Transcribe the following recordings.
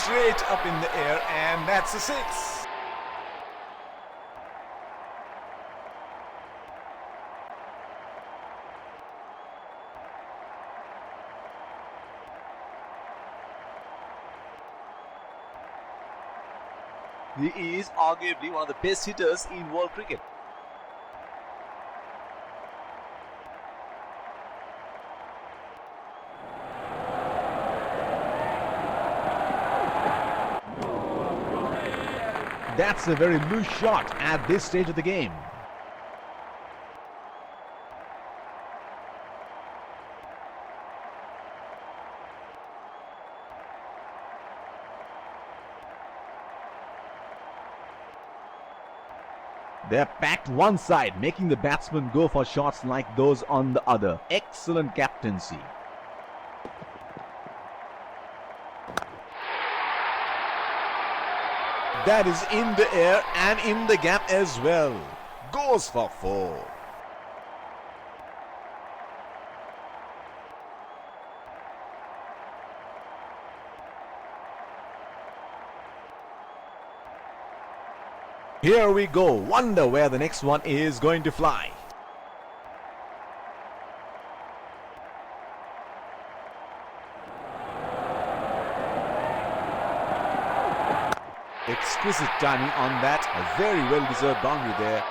straight up in the air, and that's a six. He is arguably one of the best hitters in world cricket. That's a very loose shot at this stage of the game. They're packed one side, making the batsmen go for shots like those on the other. Excellent captaincy. That is in the air and in the gap as well. Goes for four. Here we go. Wonder where the next one is going to fly. Exquisite timing on that. A very well-deserved boundary there.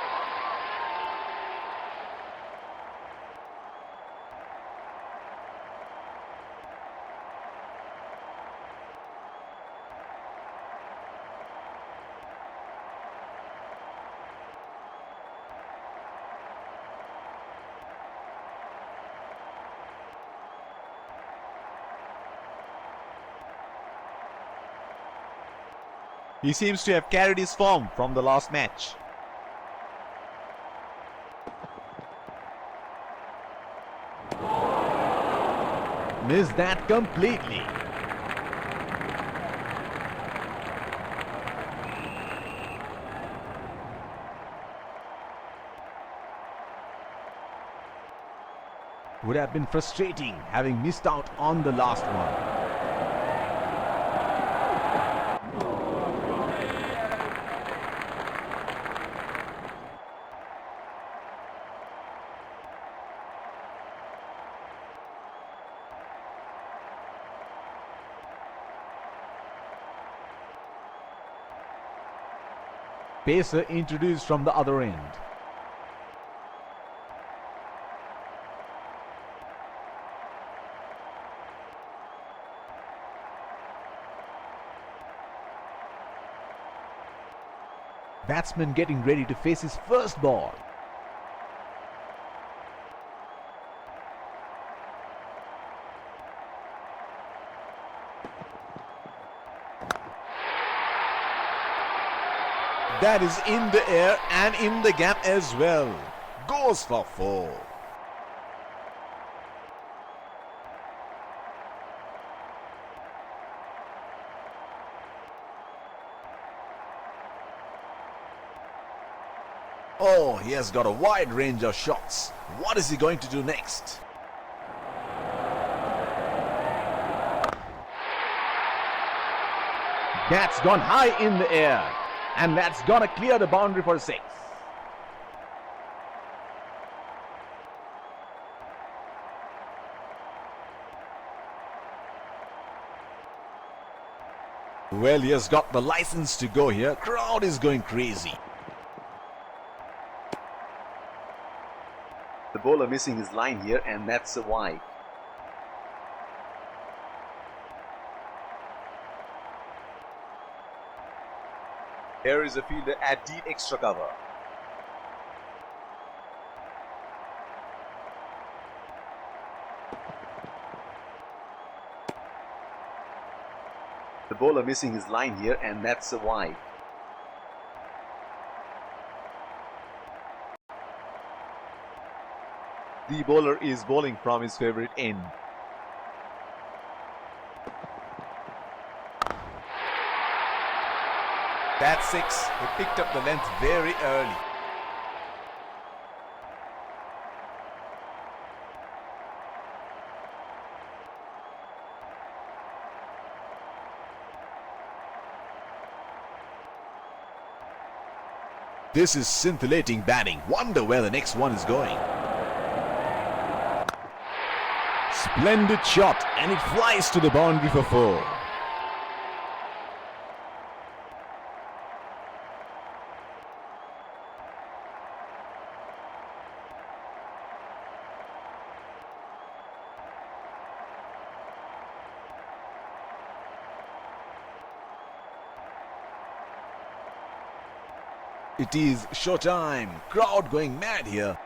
He seems to have carried his form from the last match. Missed that completely. Would have been frustrating having missed out on the last one. Pacer introduced from the other end. Batsman getting ready to face his first ball. That is in the air and in the gap as well. Goes for four. Oh, he has got a wide range of shots. What is he going to do next? That's gone high in the air. And that's gonna clear the boundary for a six. Well, he has got the license to go here. Crowd is going crazy. The bowler missing his line here, and that's a wide. Here is a fielder at deep extra cover. The bowler missing his line here, and that's a wide. The bowler is bowling from his favorite end. That's six. He picked up the length very early. This is scintillating batting. Wonder where the next one is going. Splendid shot, and it flies to the boundary for 4. It is showtime. Crowd going mad here.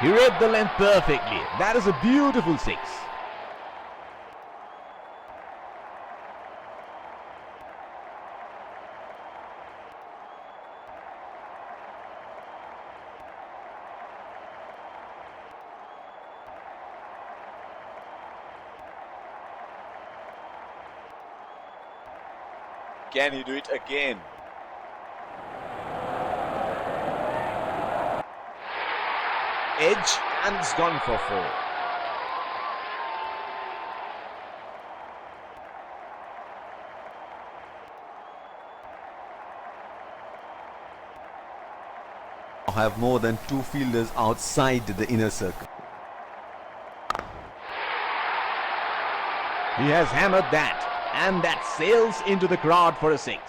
He read the length perfectly. That is a beautiful 6. Can he do it again? Edge, and it's gone for 4. Have more than 2 fielders outside the inner circle. He has hammered that, and that sails into the crowd for a 6.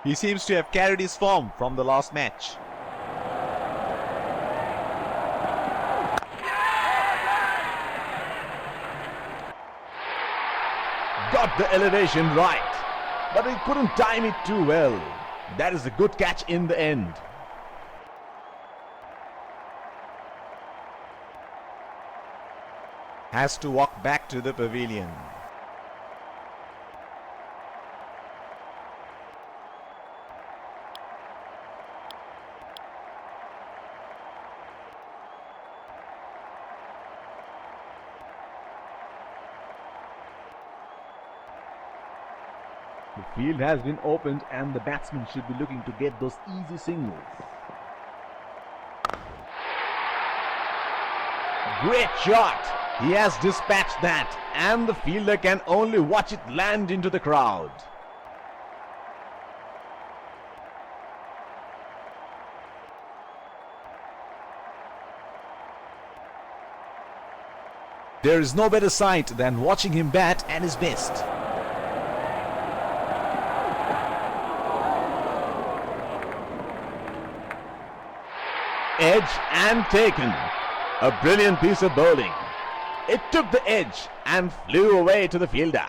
He seems to have carried his form from the last match. Got the elevation right, but he couldn't time it too well. That is a good catch in the end. Has to walk back to the pavilion. The field has been opened and the batsman should be looking to get those easy singles. Great shot! He has dispatched that, and the fielder can only watch it land into the crowd. There is no better sight than watching him bat at his best. Edge and taken. A brilliant piece of bowling. It took the edge and flew away to the fielder.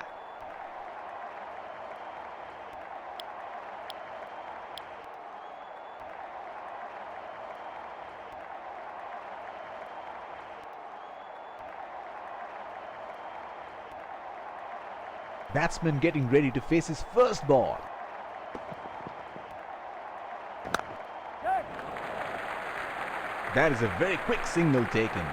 Batsman getting ready to face his first ball. That is a very quick signal taken.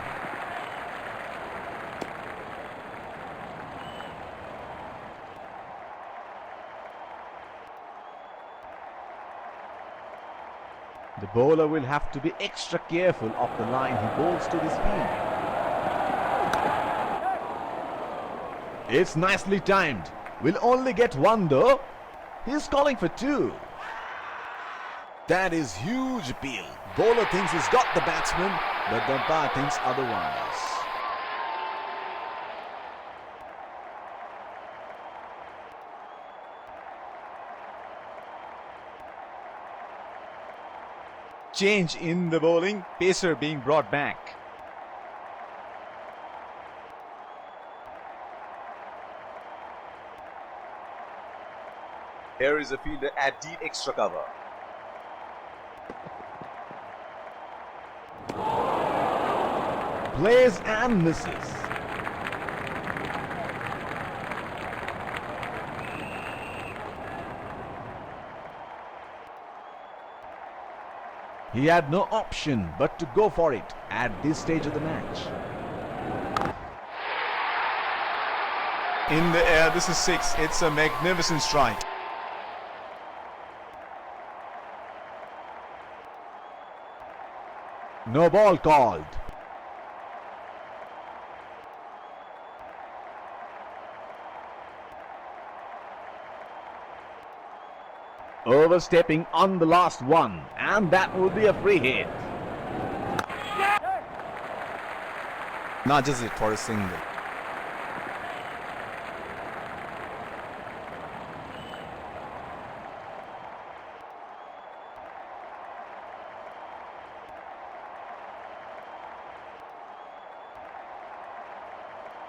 The bowler will have to be extra careful of the line he bowls to this field. It's nicely timed. We'll only get 1 though. He's calling for 2. That is huge appeal. Bowler thinks he's got the batsman, but the umpire thinks otherwise. Change in the bowling. Pacer being brought back. Here is a fielder at deep extra cover. Plays and misses. He had no option but to go for it at this stage of the match. In the air, this is 6. It's a magnificent strike. No ball called. Overstepping on the last one, and that will be a free hit. Nudges it for a single.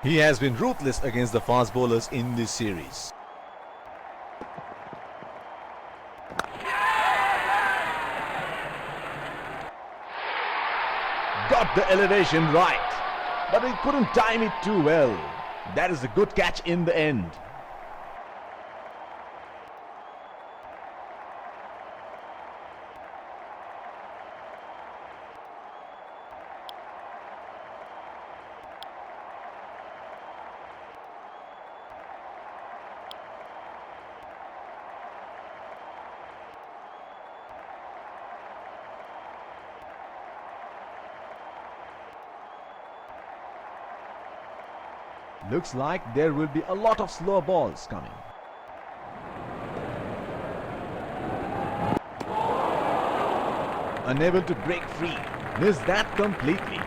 He has been ruthless against the fast bowlers in this series. Got the elevation right, but he couldn't time it too well. That is a good catch in the end. Looks like there will be a lot of slow balls coming. Unable to break free. Missed that completely.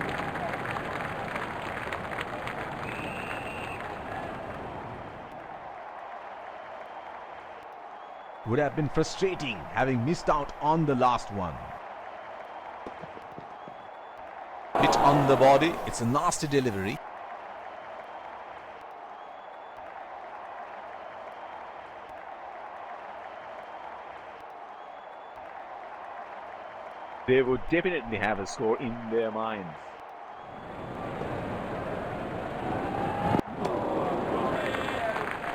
Would have been frustrating having missed out on the last one. Hit on the body. It's a nasty delivery. They would definitely have a score in their minds.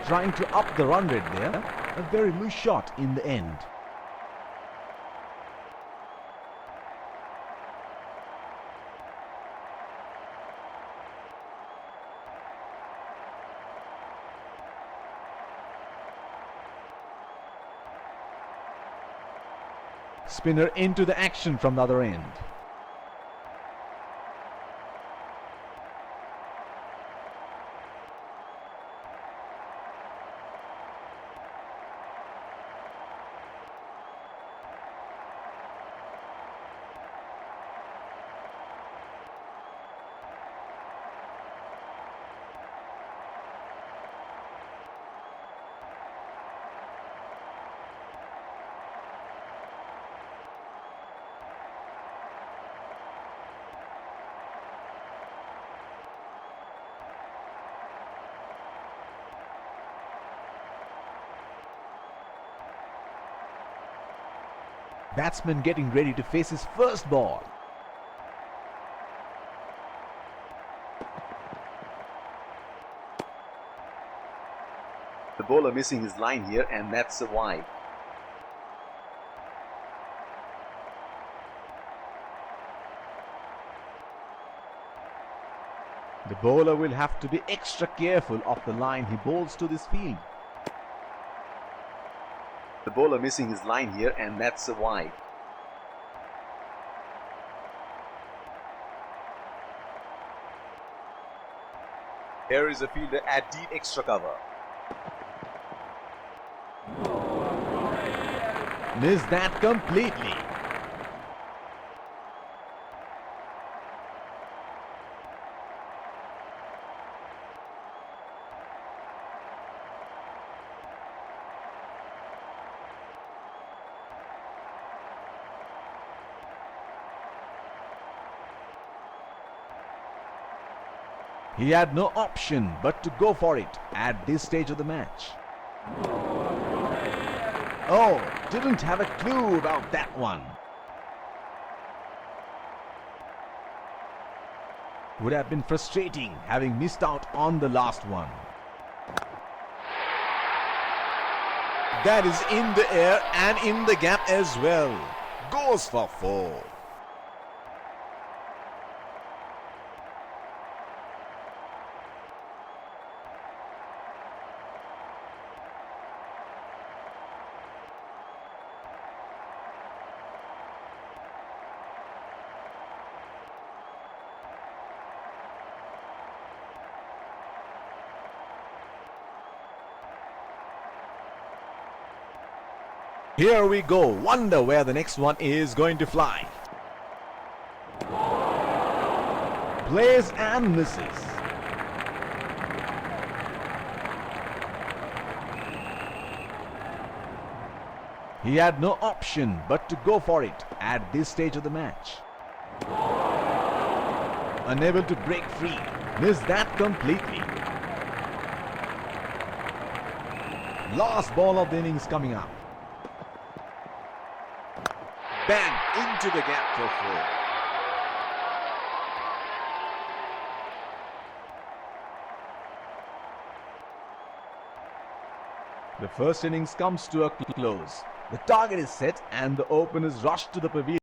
Trying to up the run rate there. A very loose shot in the end. Spinner into the action from the other end. Batsman getting ready to face his first ball. The bowler missing his line here, and that's a wide. The bowler will have to be extra careful of the line he bowls to this field. The bowler missing his line here, and that's a wide. Here is a fielder at deep extra cover. Missed that completely. He had no option but to go for it at this stage of the match. Oh, didn't have a clue about that one. Would have been frustrating having missed out on the last one. That is in the air and in the gap as well. Goes for 4. Here we go. Wonder where the next one is going to fly. Plays and misses. He had no option but to go for it at this stage of the match. Unable to break free. Missed that completely. Last ball of the innings coming up. Bang into the gap for 4. The first innings comes to a close. The target is set and the openers rush to the pavilion.